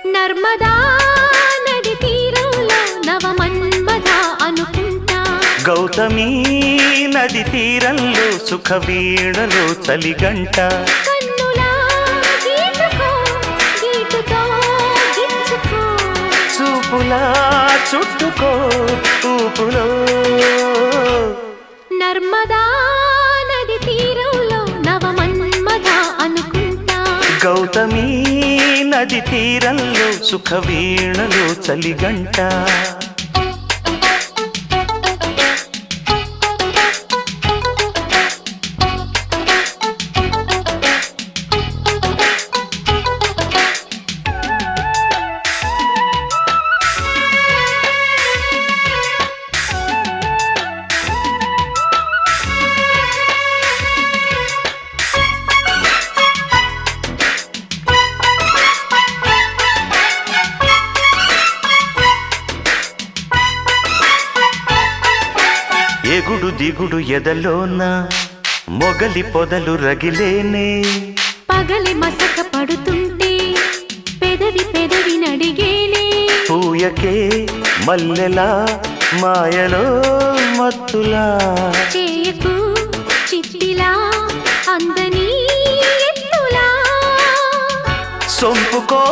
నర్మదా నది తీరంలో నవమన్మథ అనుకుంటా గౌతమి నది తీరంలో సుఖ వీణలో చలిగంట కన్నులా గీటుకో గీటుతో గిచ్చుకో చూపులా చుట్టుకో ఊపులో నర్మదా నది తీరంలో నవమన్మథ అనుకుంటా గౌతమి నది తీరంలో సుఖ వీణలో చలిగంట ఎగుడు దిగుడు ఎదలోన మొగలి పొదలు రగిలేనే పగలి మసక పడుతుంటే పెదవి పెదవి నడిగేనే పూయకే మల్లెలా మాయలో మత్తులా చేయకు చిట్టిలా అందని ఎత్తులా సొంపుకో